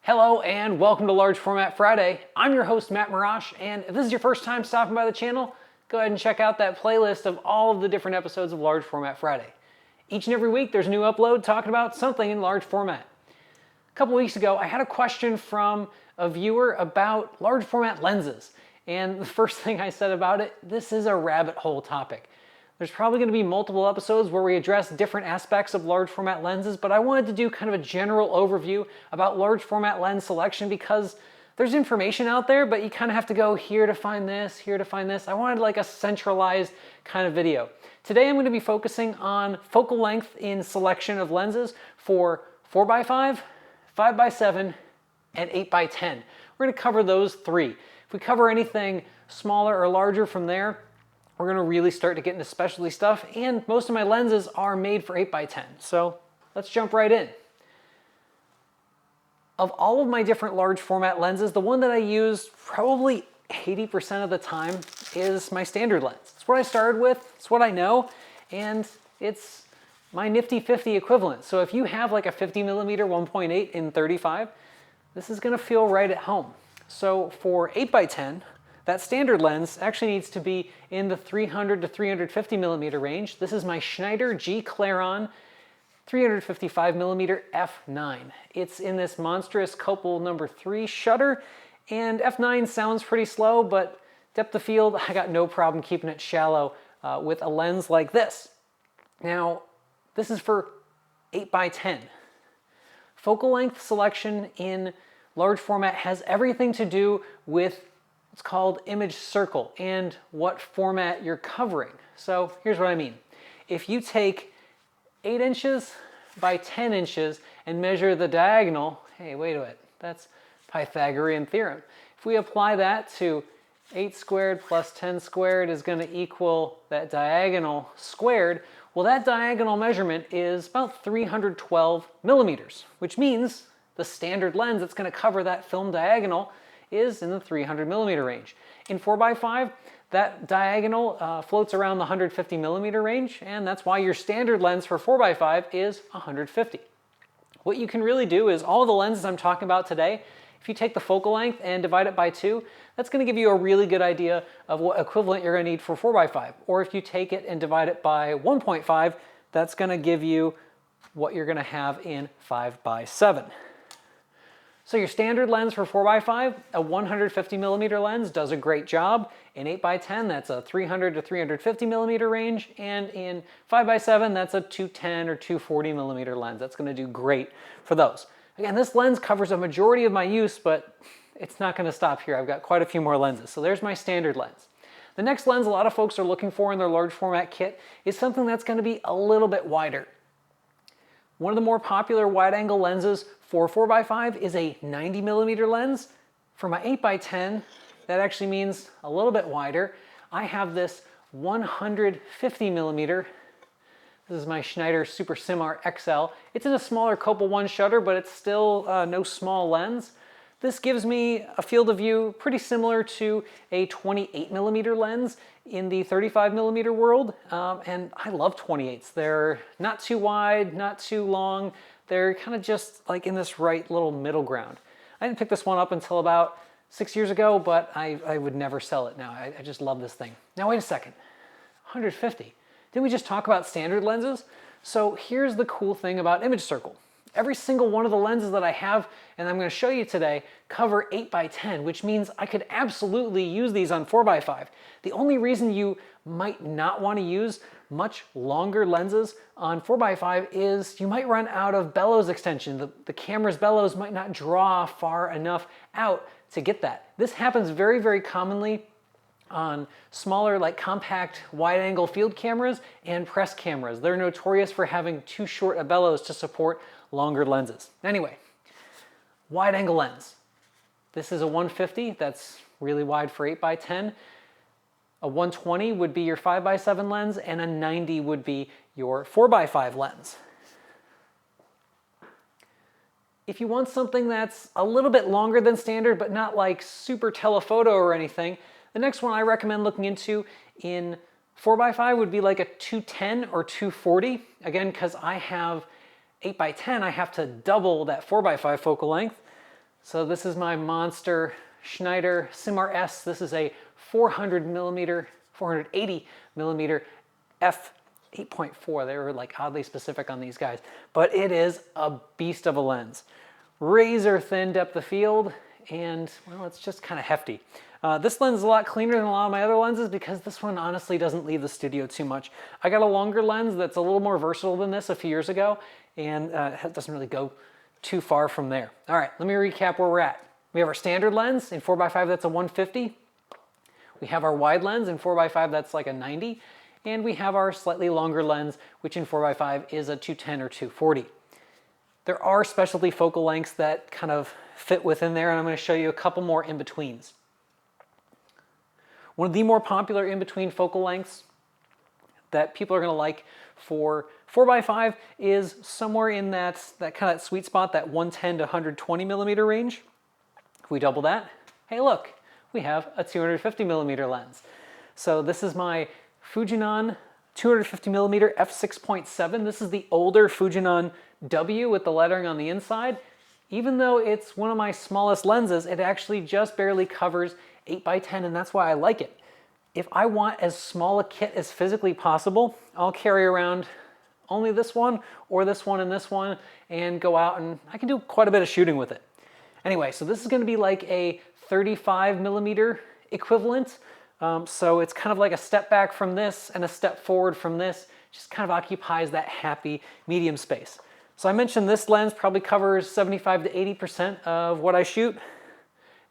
Hello and welcome to Large Format Friday. I'm your host Mat Marrash, and if this is your first time stopping by the channel, go ahead and check out that playlist of all of the different episodes of Large Format Friday. Each and every week there's a new upload talking about something in large format. A couple weeks ago I had a question from a viewer about large format lenses, and the first thing I said about it, this is a rabbit hole topic. There's probably going to be multiple episodes where we address different aspects of large format lenses, but I wanted to do kind of a general overview about large format lens selection because there's information out there, but you kind of have to go here to find this, here to find this. I wanted like a centralized kind of video. Today I'm going to be focusing on focal length in selection of lenses for 4x5, 5x7, and 8x10. We're going to cover those three. If we cover anything smaller or larger from there, we're going to really start to get into specialty stuff, and most of my lenses are made for 8x10. So let's jump right in. Of all of my different large format lenses, the one that I use probably 80% of the time is my standard lens. It's what I started with, it's what I know, and it's my nifty 50 equivalent. So if you have like a 50mm 1.8 in 35, this is going to feel right at home. So for 8x10, that standard lens actually needs to be in the 300 to 350mm range. This is my Schneider G Claron 355mm f9. It's in this monstrous Copal number 3 shutter, and f9 sounds pretty slow, but depth of field, I got no problem keeping it shallow with a lens like this. Now, this is for 8x10. Focal length selection in large format has everything to do with what's called image circle and what format you're covering. So here's what I mean. If you take 8 inches by 10 inches and measure the diagonal, hey, wait a minute, that's Pythagorean theorem. If we apply that to 8 squared plus 10 squared is going to equal that diagonal squared, well, that diagonal measurement is about 312 millimeters, which means the standard lens that's going to cover that film diagonal is in the 300mm range. In 4x5, that diagonal floats around the 150mm range, and that's why your standard lens for 4x5 is 150. What you can really do is all the lenses I'm talking about today, if you take the focal length and divide it by 2, that's going to give you a really good idea of what equivalent you're going to need for 4x5. Or if you take it and divide it by 1.5, that's going to give you what you're going to have in 5x7. So your standard lens for 4x5, a 150mm lens does a great job. In 8x10, that's a 300 to 350mm range. And in 5x7, that's a 210 or 240mm lens. That's going to do great for those. Again, this lens covers a majority of my use, but it's not going to stop here. I've got quite a few more lenses. So there's my standard lens. The next lens a lot of folks are looking for in their large format kit is something that's going to be a little bit wider. One of the more popular wide-angle lenses for 4x5 is a 90mm lens. For my 8x10, that actually means a little bit wider. I have this 150mm. This is my Schneider Super Symmar-xl. It's in a smaller Copal 1 shutter, but it's still no small lens. This gives me a field of view pretty similar to a 28mm lens in the 35mm world, and I love 28s. They're not too wide, not too long. They're kind of just like in this right little middle ground. I didn't pick this one up until about 6 years ago, but I would never sell it now. I just love this thing. Now wait a second, 150. Didn't we just talk about standard lenses? So here's the cool thing about image circle. Every single one of the lenses that I have, and I'm going to show you today, cover 8x10, which means I could absolutely use these on 4x5. The only reason you might not want to use much longer lenses on 4x5 is you might run out of bellows extension. The camera's bellows might not draw far enough out to get that. This happens very, very commonly on smaller, like compact wide-angle field cameras and press cameras. They're notorious for having too short a bellows to support longer lenses. Anyway, wide-angle lens. This is a 150, that's really wide for 8x10. A 120 would be your 5x7 lens, and a 90 would be your 4x5 lens. If you want something that's a little bit longer than standard, but not like super telephoto or anything, the next one I recommend looking into in 4x5 would be like a 210 or 240. Again, because I have 8x10, I have to double that 4x5 focal length. So this is my monster Schneider symmar-s. This is a 480 millimeter f8.4. They were like oddly specific on these guys, but it is a beast of a lens. Razor thin depth of field, and well, it's just kind of hefty. This lens is a lot cleaner than a lot of my other lenses because this one honestly doesn't leave the studio too much. I got a longer lens that's a little more versatile than this a few years ago, and it doesn't really go too far from there. All right, let me recap where we're at. We have our standard lens in 4x5, that's a 150. We have our wide lens in 4x5, that's like a 90. And we have our slightly longer lens, which in 4x5 is a 210 or 240. There are specialty focal lengths that kind of fit within there, and I'm going to show you a couple more in-betweens. One of the more popular in-between focal lengths that people are going to like for 4x5 is somewhere in that kind of sweet spot, that 110 to 120 millimeter range. If we double that, hey look, we have a 250 millimeter lens. So this is my Fujinon 250 millimeter f6.7. This is the older Fujinon W with the lettering on the inside. Even though it's one of my smallest lenses, it actually just barely covers 8x10, and that's why I like it. If I want as small a kit as physically possible, I'll carry around only this one or this one and this one and go out, and I can do quite a bit of shooting with it. Anyway, so this is going to be like a 35 millimeter equivalent. So it's kind of like a step back from this and a step forward from this, just kind of occupies that happy medium space. So I mentioned this lens probably covers 75 to 80% of what I shoot.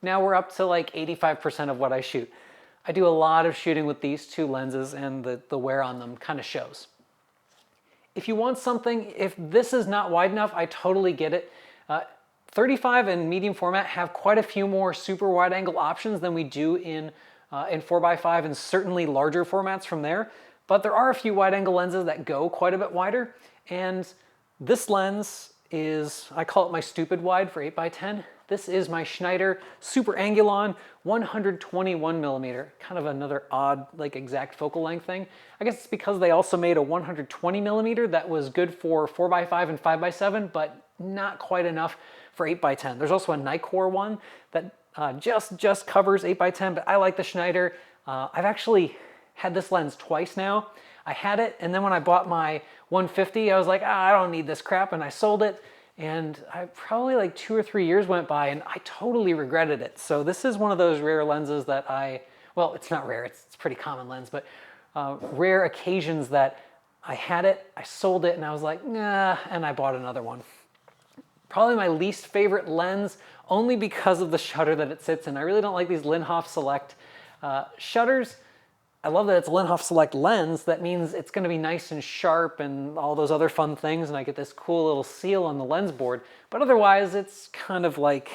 Now we're up to like 85% of what I shoot. I do a lot of shooting with these two lenses, and the wear on them kind of shows. If you want something, if this is not wide enough, I totally get it. 35 and medium format have quite a few more super wide angle options than we do in 4x5 and certainly larger formats from there. But there are a few wide angle lenses that go quite a bit wider, and this lens is, I call it my stupid wide for 8x10. This is my Schneider Super Angulon 121 millimeter, kind of another odd, like exact focal length thing. I guess it's because they also made a 120 millimeter that was good for 4x5 and 5x7, but not quite enough for 8x10. There's also a Nikkor one that just covers 8x10, but I like the Schneider. I've actually had this lens twice now. I had it, and then when I bought my 150, I was like, I don't need this crap, and I sold it. And I probably like 2 or 3 years went by, and I totally regretted it. So this is one of those rare lenses that well, it's not rare, it's a pretty common lens, but rare occasions that I had it, I sold it, and I was like, nah, and I bought another one. Probably my least favorite lens, only because of the shutter that it sits in. I really don't like these Linhof Select shutters. I love that it's a Linhof Select lens. That means it's going to be nice and sharp and all those other fun things, and I get this cool little seal on the lens board. But otherwise, it's kind of like,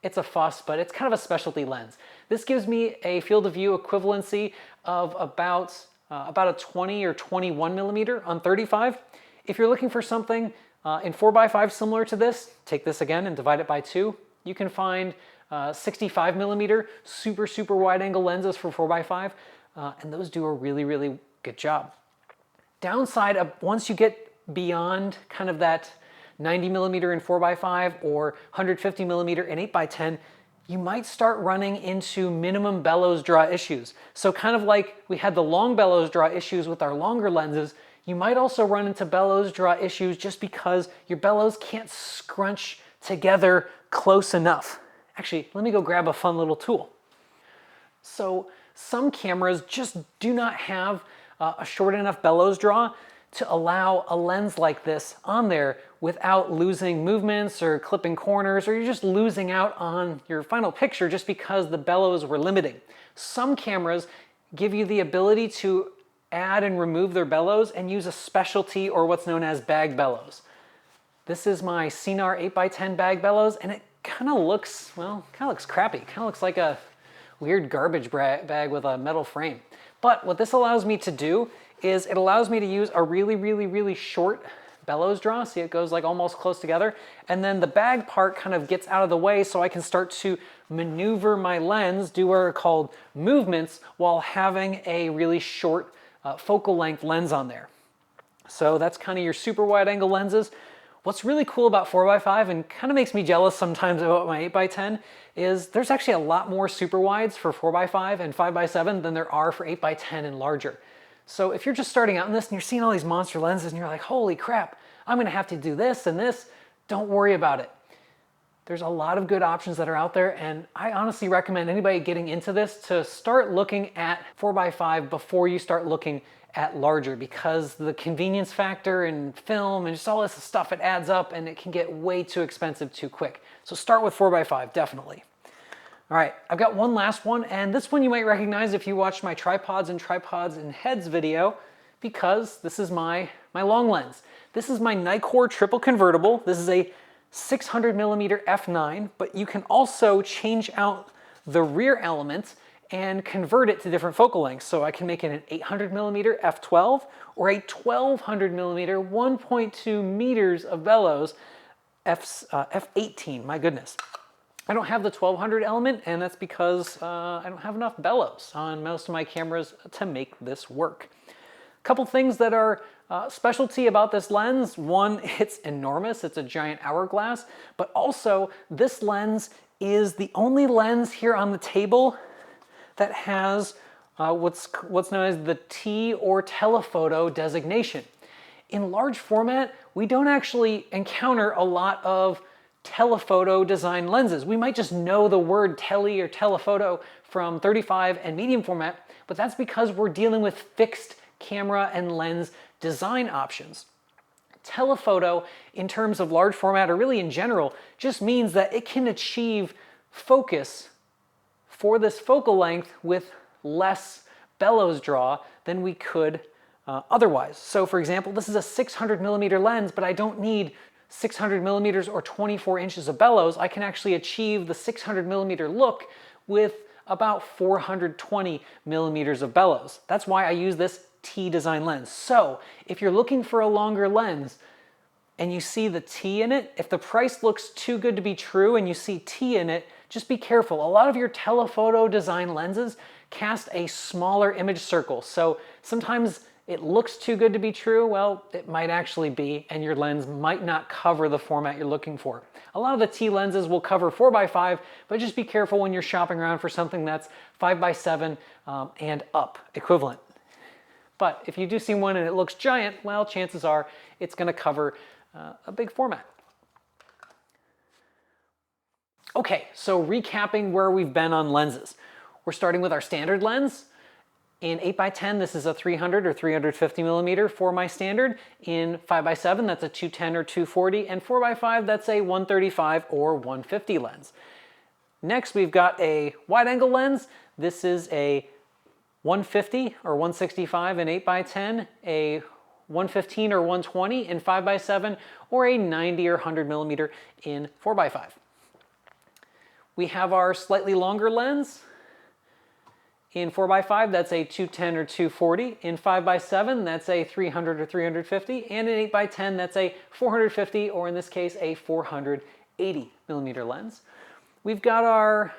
it's a fuss, but it's kind of a specialty lens. This gives me a field of view equivalency of about a 20 or 21 millimeter on 35. If you're looking for something in 4x5 similar to this, take this again and divide it by 2. You can find 65 millimeter super wide angle lenses for 4x5. And those do a really good job. Downside of once you get beyond kind of that 90 millimeter in 4x5 or 150 millimeter in 8x10, you might start running into minimum bellows draw issues. So kind of like we had the long bellows draw issues with our longer lenses, you might also run into bellows draw issues just because your bellows can't scrunch together close enough. Actually, let me go grab a fun little tool. So some cameras just do not have a short enough bellows draw to allow a lens like this on there without losing movements or clipping corners, or you're just losing out on your final picture just because the bellows were limiting. Some cameras give you the ability to add and remove their bellows and use a specialty or what's known as bag bellows. This is my Cynar 8x10 bag bellows, and it kind of looks, well, kind of looks crappy. Kind of looks like a weird garbage bag with a metal frame. But what this allows me to do is it allows me to use a really short bellows draw. See, it goes like almost close together. And then the bag part kind of gets out of the way so I can start to maneuver my lens, do what are called movements, while having a really short focal length lens on there. So that's kind of your super wide angle lenses. What's really cool about 4x5 and kind of makes me jealous sometimes about my 8x10 is there's actually a lot more super wides for 4x5 and 5x7 than there are for 8x10 and larger. So if you're just starting out in this and you're seeing all these monster lenses and you're like, holy crap, I'm gonna have to do this and this, don't worry about it. There's a lot of good options that are out there, and I honestly recommend anybody getting into this to start looking at 4x5 before you start looking at larger, because the convenience factor and film and just all this stuff, it adds up and it can get way too expensive too quick. So start with 4x5, definitely. All right, I've got one last one, and this one you might recognize if you watched my tripods and heads video, because this is my long lens. This is my Nikkor triple convertible. This is a 600mm f9, but you can also change out the rear element and convert it to different focal lengths. So I can make it an 800mm f12 or a 1200mm 1.2 meters of bellows f18. My goodness. I don't have the 1200 element, and that's because I don't have enough bellows on most of my cameras to make this work. A couple things that are specialty about this lens. One, it's enormous, it's a giant hourglass, but also this lens is the only lens here on the table that has what's known as the T or telephoto designation. In large format, we don't actually encounter a lot of telephoto design lenses. We might just know the word tele or telephoto from 35 and medium format, but that's because we're dealing with fixed camera and lens design options. Telephoto, in terms of large format or really in general, just means that it can achieve focus for this focal length with less bellows draw than we could otherwise. So for example, this is a 600mm lens, but I don't need 600mm or 24 inches of bellows. I can actually achieve the 600mm look with about 420mm of bellows. That's why I use this T design lens. So if you're looking for a longer lens and you see the T in it, if the price looks too good to be true and you see T in it, just be careful. A lot of your telephoto design lenses cast a smaller image circle. So sometimes it looks too good to be true. Well, it might actually be, and your lens might not cover the format you're looking for. A lot of the T lenses will cover 4x5, but just be careful when you're shopping around for something that's 5x7 and up equivalent. But if you do see one and it looks giant, well, chances are it's going to cover a big format. Okay, so recapping where we've been on lenses. We're starting with our standard lens. In 8x10, this is a 300 or 350mm for my standard. In 5x7, that's a 210 or 240. And 4x5, that's a 135 or 150 lens. Next, we've got a wide-angle lens. This is a 150 or 165 in 8x10, a 115 or 120 in 5x7, or a 90 or 100mm in 4x5. We have our slightly longer lens. In 4x5, that's a 210 or 240. In 5x7, that's a 300 or 350. And in 8x10, that's a 450, or in this case, a 480mm lens. We've got our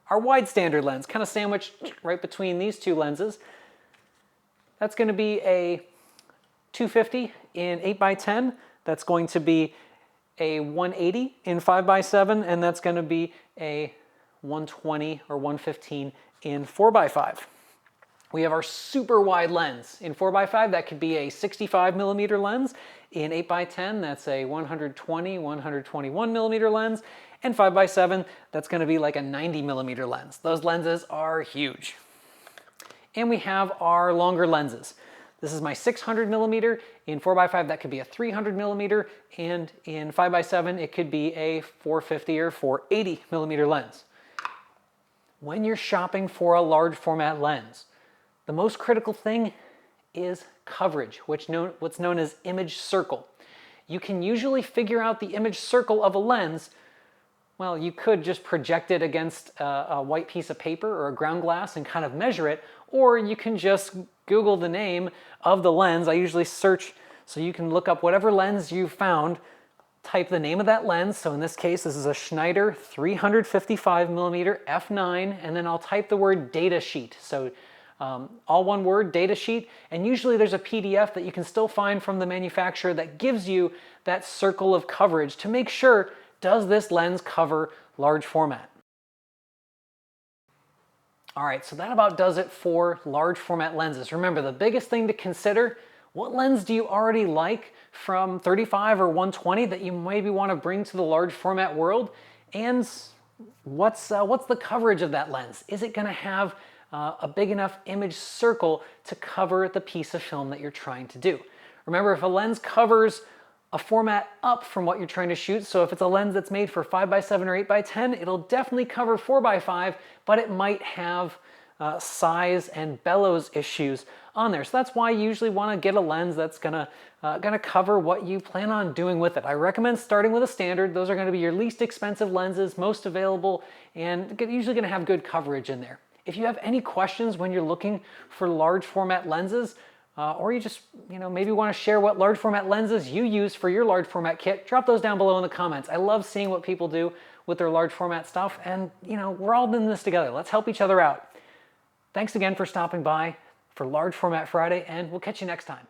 wide standard lens, kind of sandwiched right between these two lenses. That's going to be a 250 in 8x10. That's going to be a 180 in 5x7, and that's going to be a 120 or 115 in 4x5. We have our super wide lens. In 4x5, that could be a 65mm lens. In 8x10, that's a 120, 121mm lens. And 5x7, that's going to be like a 90mm lens. Those lenses are huge. And we have our longer lenses. This is my 600mm. In 4x5, that could be a 300mm. And in 5x7, it could be a 450 or 480mm lens. When you're shopping for a large format lens, the most critical thing is coverage, what's known as image circle. You can usually figure out the image circle of a lens. Well, you could just project it against a white piece of paper or a ground glass and kind of measure it, or you can just Google the name of the lens. I usually search, so you can look up whatever lens you found, type the name of that lens. So in this case, this is a Schneider 355mm f9, and then I'll type the word data sheet. So All one word, data sheet, and usually there's a PDF that you can still find from the manufacturer that gives you that circle of coverage to make sure, does this lens cover large format? All right, so that about does it for large format lenses. Remember, the biggest thing to consider, what lens do you already like from 35 or 120 that you maybe want to bring to the large format world? And what's the coverage of that lens? Is it going to have a big enough image circle to cover the piece of film that you're trying to do? Remember, if a lens covers a format up from what you're trying to shoot, so if it's a lens that's made for 5x7 or 8x10, it'll definitely cover 4x5, but it might have size and bellows issues on there. So that's why you usually want to get a lens that's gonna cover what you plan on doing with it. I recommend starting with a standard. Those are going to be your least expensive lenses, most available, and usually going to have good coverage in there. If you have any questions when you're looking for large format lenses, or you just maybe want to share what large format lenses you use for your large format kit, drop those down below in the comments. I love seeing what people do with their large format stuff, and we're all in this together. Let's help each other out. Thanks again for stopping by for Large Format Friday, and we'll catch you next time.